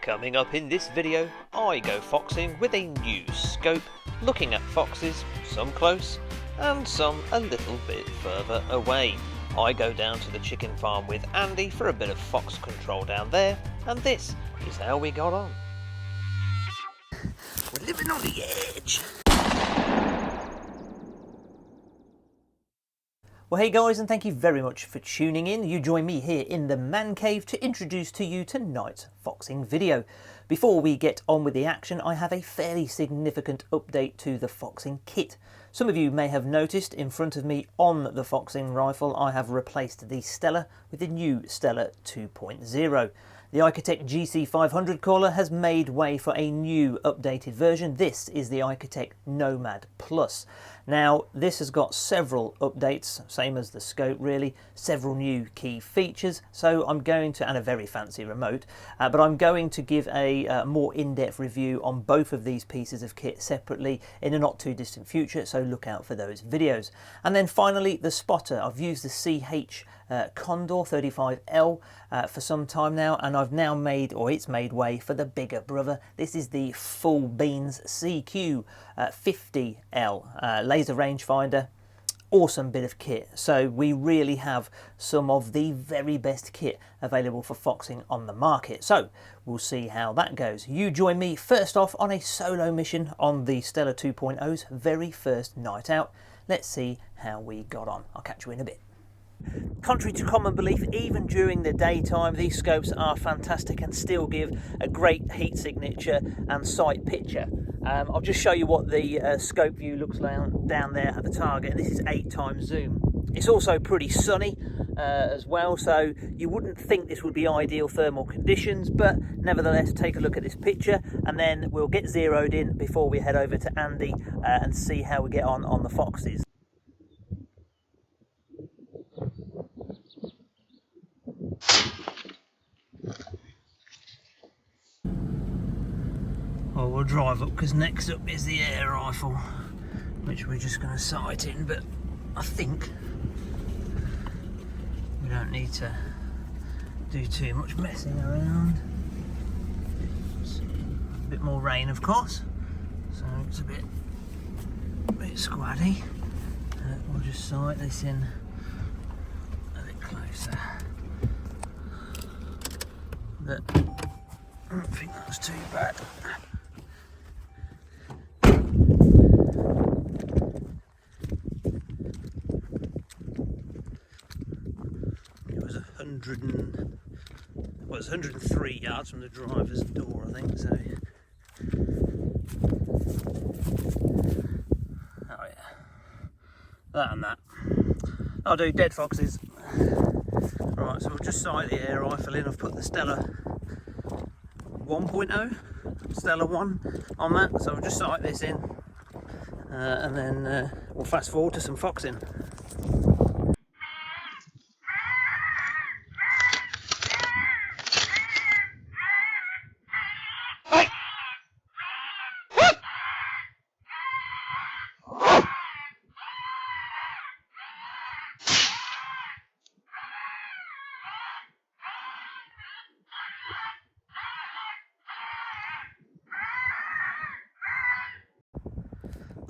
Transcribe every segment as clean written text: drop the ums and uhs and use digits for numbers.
Coming up in this video, I go foxing with a new scope, looking at foxes, some close and some a little bit further away. I go down to the chicken farm with Andy for a bit of fox control down there, and this is how we got on. We're living on the edge. Well, hey guys, and thank you very much for tuning in. You join me here in the man cave to introduce to you tonight's foxing video. Before we get on with the action, I have a fairly significant update to the foxing kit. Some of you may have noticed in front of me on the foxing rifle, I have replaced the Stellar with the new Stellar 2.0. The HIKMICRO GC500 caller has made way for a new updated version. This is the HIKMICRO Nomad Plus. Now, this has got several updates, same as the scope really, several new key features, so I'm going to, and a very fancy remote, but I'm going to give a more in-depth review on both of these pieces of kit separately in a not too distant future, so look out for those videos. And then finally, the spotter. I've used the CH Condor 35L for some time now, and I've now made, or it's made way for the bigger brother. This is the Full Beans CQ 50L laser rangefinder. Awesome bit of kit. So we really have some of the very best kit available for foxing on the market. So we'll see how that goes. You join me first off on a solo mission on the Stellar 2.0's very first night out. Let's see how we got on. I'll catch you in a bit. Contrary to common belief, even during the daytime, these scopes are fantastic and still give a great heat signature and sight picture. I'll just show you what the scope view looks like down there at the target. This is 8x zoom. It's also pretty sunny as well, so you wouldn't think this would be ideal thermal conditions, but nevertheless, take a look at this picture and then we'll get zeroed in before we head over to Andy and see how we get on the foxes. Well, we'll drive up because next up is the air rifle, which we're just going to sight in, but I think we don't need to do too much messing around. A bit more rain, of course, so it's a bit squaddy. We'll just sight this in a bit closer. But I don't think that's too bad. It was 103 yards from the driver's door, I think, so. Oh yeah. That and that. I'll do dead foxes. Right, so we'll just sight the air rifle in. I've put the Stellar 1.0, Stellar 1 on that, so we'll just sight this in and then we'll fast forward to some foxing.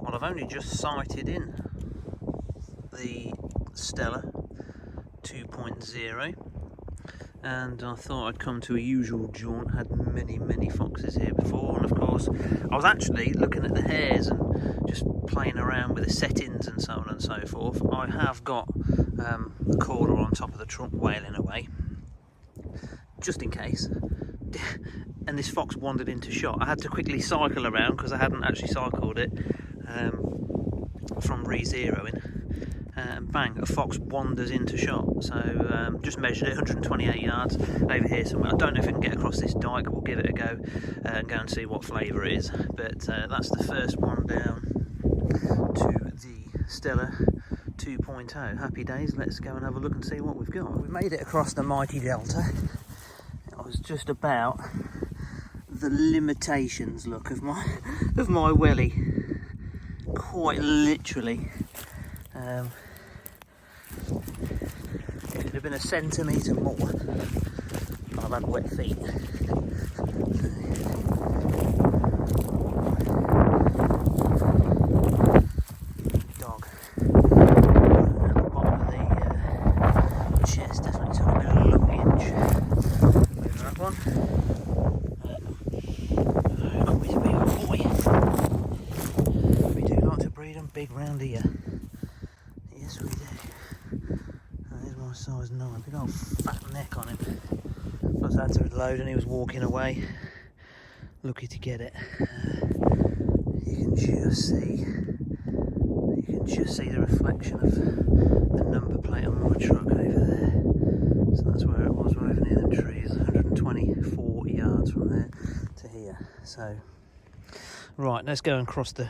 Well, I've only just sighted in the Stellar 2.0 and I thought I'd come to a usual jaunt. Had many foxes here before, and of course I was actually looking at the hares and just playing around with the settings and so on and so forth. I have got the caller on top of the trunk wailing away just in case, and this fox wandered into shot. I had to quickly cycle around because I hadn't actually cycled it from re-zeroing, and bang, a fox wanders into shot. So just measured it, 128 yards over here somewhere. I don't know if we can get across this dyke. We'll give it a go and go and see what flavour it is, but that's the first one down to the Stellar 2.0. Happy days. Let's go and have a look and see what we've got. We've made it across the mighty delta. I was just about the limitations, look, of my welly, quite literally. Could have been a centimetre more. I've had wet feet. Dog. At the bottom of the chest definitely took a bit of luggage. Move that one. Come with me, old boy. We do like to breed them big round here. Yes, we do. There's my size 9. Big old fat neck on him. Plus I had to load and he was walking away. Lucky to get it. You can just see the reflection of the number plate on my truck over there. So that's where it was, right over near them trees. 124 yards from there to here. So right, let's go and cross the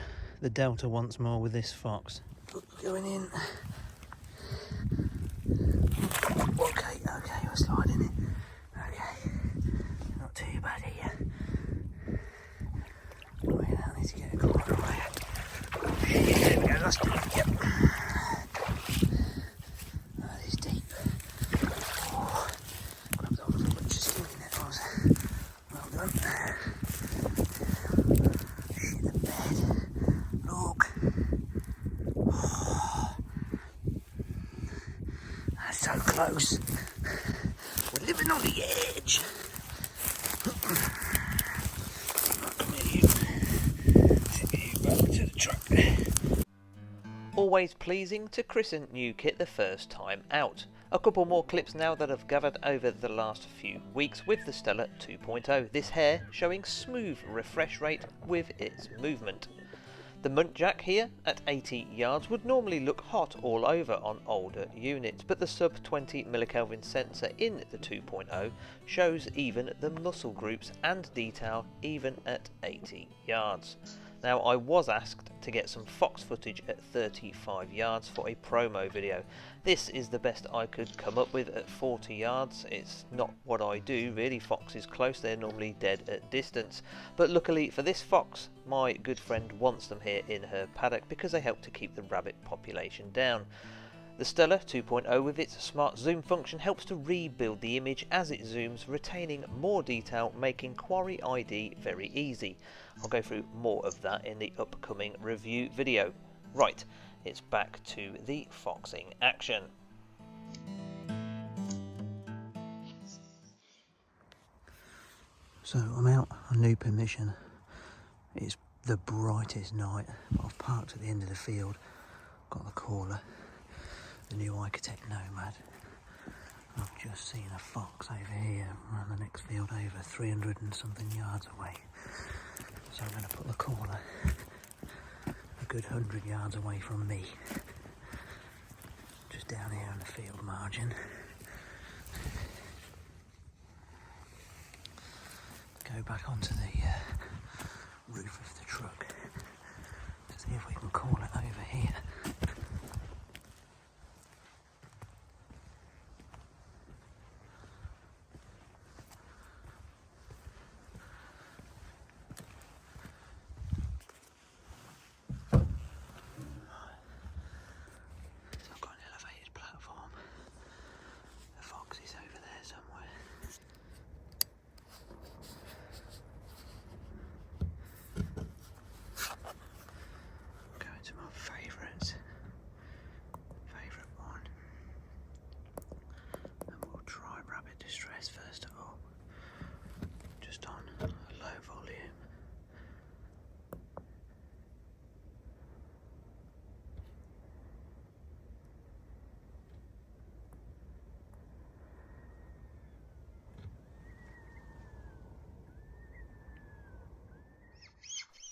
delta once more with this fox. Going in. Okay, we're sliding it. Okay, not too bad here. Wait, I need to get a corner away. There we go, that's deep, yep. That is deep. Oh, grabbed that little bunch of skin in it, was well done. Shit the bed. Look. Oh, that's so close. We're living on the edge. Always pleasing to christen new kit the first time out. A couple more clips now that have gathered over the last few weeks with the Stellar 2.0. This hare showing smooth refresh rate with its movement. The muntjac here at 80 yards would normally look hot all over on older units, but the sub 20 millikelvin sensor in the 2.0 shows even the muscle groups and detail even at 80 yards. Now, I was asked to get some fox footage at 35 yards for a promo video. This is the best I could come up with at 40 yards. It's not what I do really. Foxes close, they're normally dead at distance. But luckily for this fox, my good friend wants them here in her paddock because they help to keep the rabbit population down. The Stellar 2.0 with its smart zoom function helps to rebuild the image as it zooms, retaining more detail, making quarry ID very easy. I'll go through more of that in the upcoming review video. Right, it's back to the foxing action. So I'm out on new permission. It's the brightest night. I've parked at the end of the field, got the caller. The new Architect Nomad. I've just seen a fox over here around the next field over, 300 and something yards away. So I'm going to put the caller a good 100 yards away from me. Just down here on the field margin. Go back onto the roof of the truck to see if we can call it over here.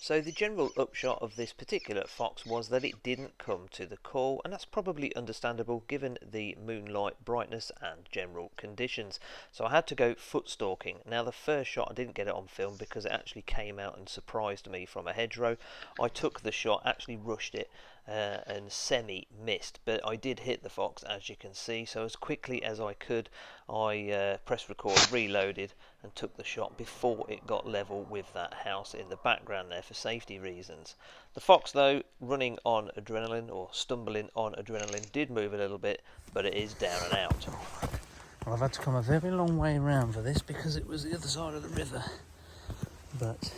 So the general upshot of this particular fox was that it didn't come to the call, and that's probably understandable given the moonlight brightness and general conditions. So I had to go foot stalking. Now the first shot I didn't get it on film because it actually came out and surprised me from a hedgerow. I took the shot, actually rushed it and semi-missed, but I did hit the fox, as you can see. So as quickly as I could, I pressed record, reloaded and took the shot before it got level with that house in the background there for safety reasons. The fox, though, running on adrenaline or stumbling on adrenaline, did move a little bit, but it is down and out. I've had to come a very long way around for this because it was the other side of the river. But,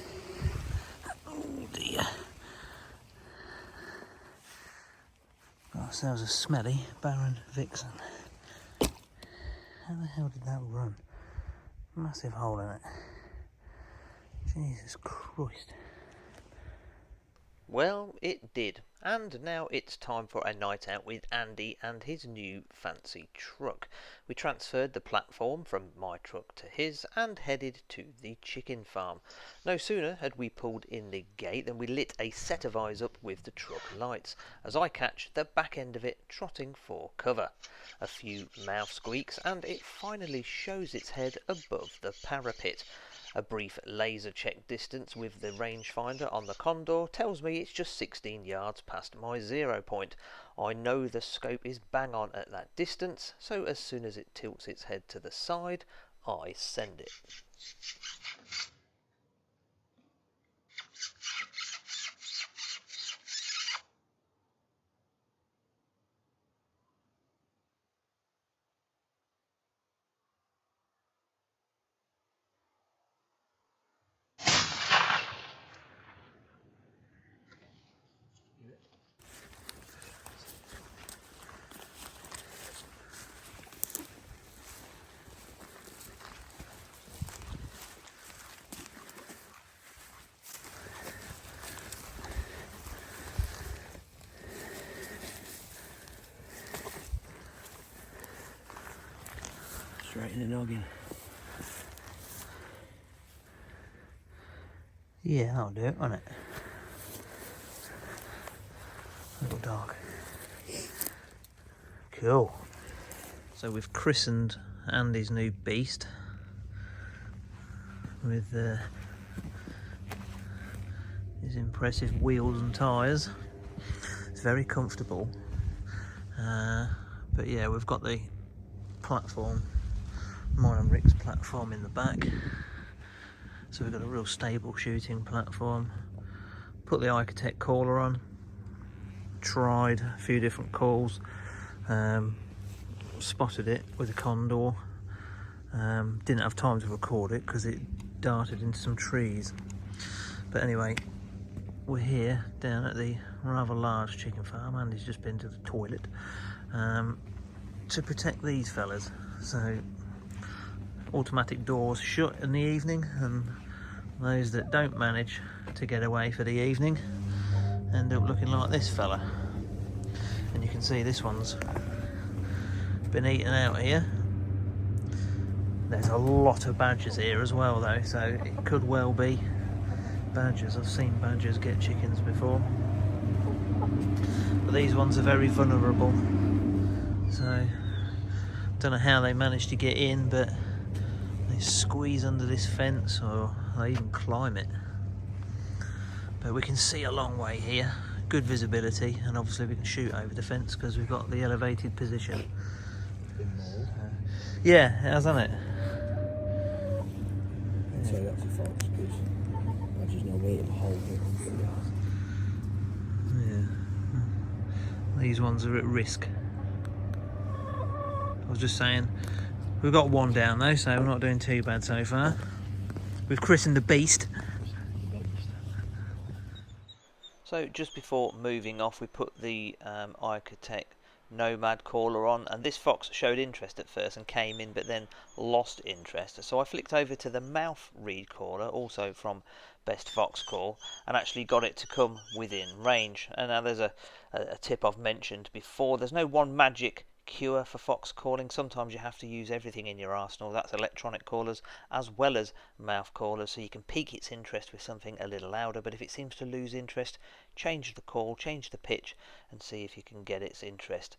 oh dear. Got ourselves a smelly barren vixen. How the hell did that run? Massive hole in it. Jesus Christ. Well, it did. And now it's time for a night out with Andy and his new fancy truck. We transferred the platform from my truck to his and headed to the chicken farm. No sooner had we pulled in the gate than we lit a set of eyes up with the truck lights, as I catch the back end of it trotting for cover. A few mouth squeaks and it finally shows its head above the parapet. A brief laser check distance with the rangefinder on the Condor tells me it's just 16 yards past my 0 point. I know the scope is bang on at that distance, so as soon as it tilts its head to the side, I send it. Straight in the noggin. Yeah, that'll do it, won't it? A little dark. Cool. So we've christened Andy's new beast with his impressive wheels and tyres. It's very comfortable. But yeah, we've got the platform, mine and Rick's platform in the back. So we've got a real stable shooting platform. Put the Architect caller on. Tried a few different calls. Spotted it with a Condor. Didn't have time to record it because it darted into some trees. But anyway, we're here down at the rather large chicken farm. Andy's just been to the toilet to protect these fellas. So automatic doors shut in the evening, and those that don't manage to get away for the evening end up looking like this fella. And you can see this one's been eaten out here. There's a lot of badgers here as well though, so it could well be badgers. I've seen badgers get chickens before, but these ones are very vulnerable, so don't know how they managed to get in, but they squeeze under this fence or they even climb it. But we can see a long way here, good visibility, and obviously we can shoot over the fence because we've got the elevated position. Yeah, it has, hasn't it? I'd say that's a fox because badgers know where to hold it. Yeah. These ones are at risk. I was just saying, we've got one down though, so we're not doing too bad so far. We've christened the beast. So just before moving off, we put the Architect Nomad caller on, and this fox showed interest at first and came in but then lost interest, so I flicked over to the mouth reed caller, also from Best Fox Call, and actually got it to come within range. And now there's a tip I've mentioned before: there's no one magic cure for fox calling. Sometimes you have to use everything in your arsenal. That's electronic callers as well as mouth callers, so you can pique its interest with something a little louder, but if it seems to lose interest, change the call, change the pitch, and see if you can get its interest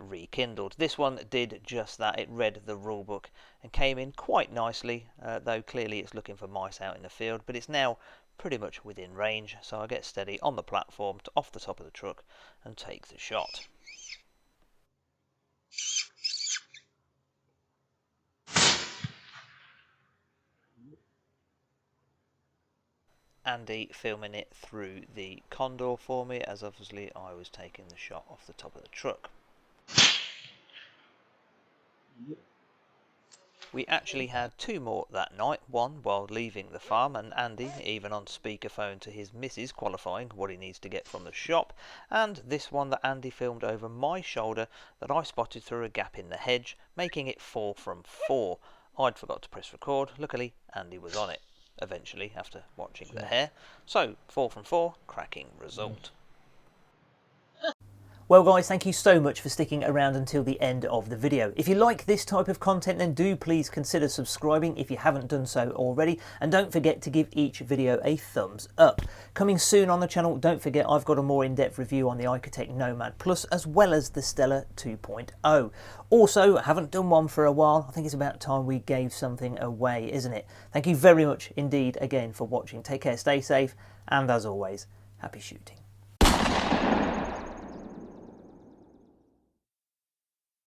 rekindled. This one did just that. It read the rulebook and came in quite nicely, though clearly it's looking for mice out in the field, but it's now pretty much within range, so I get steady on the platform to off the top of the truck and take the shot. Andy filming it through the Condor for me, as obviously I was taking the shot off the top of the truck. We actually had two more that night, one while leaving the farm and Andy even on speakerphone to his missus qualifying what he needs to get from the shop, and this one that Andy filmed over my shoulder that I spotted through a gap in the hedge, making it 4 from 4. I'd forgot to press record, luckily Andy was on it eventually after watching the hare, so 4 from 4, cracking result. Well guys, thank you so much for sticking around until the end of the video. If you like this type of content, then do please consider subscribing if you haven't done so already, and don't forget to give each video a thumbs up. Coming soon on the channel, don't forget I've got a more in-depth review on the HIKMICRO Nomad Plus as well as the Stellar 2.0. Also, I haven't done one for a while. I think it's about time we gave something away, isn't it? Thank you very much indeed again for watching. Take care, stay safe, and as always, happy shooting.